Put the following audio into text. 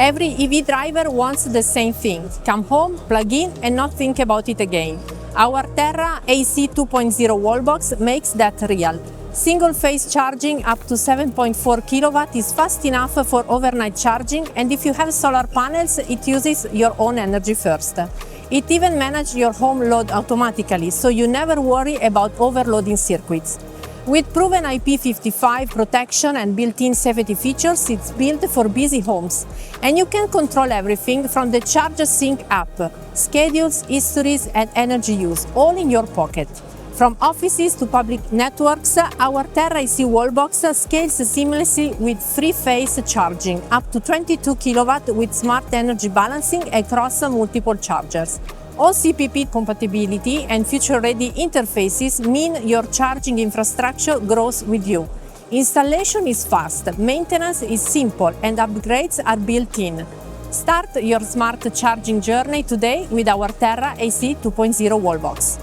Every EV driver wants the same thing: come home, plug in, and not think about it again. Our Terra AC 2.0 Wallbox makes that real. Single-phase charging up to 7.4 kW is fast enough for overnight charging, and if you have solar panels, it uses your own energy first. It even manages your home load automatically, so you never worry about overloading circuits. With proven IP55 protection and built-in safety features, it's built for busy homes. And you can control everything from the Charge Sync app: schedules, histories, and energy use, all in your pocket. From offices to public networks, our Terra AC Wallbox scales seamlessly with three-phase charging, up to 22 kW with smart energy balancing across multiple chargers. OCPP compatibility and future-ready interfaces mean your charging infrastructure grows with you. Installation is fast, maintenance is simple, and upgrades are built in. Start your smart charging journey today with our Terra AC 2.0 Wallbox.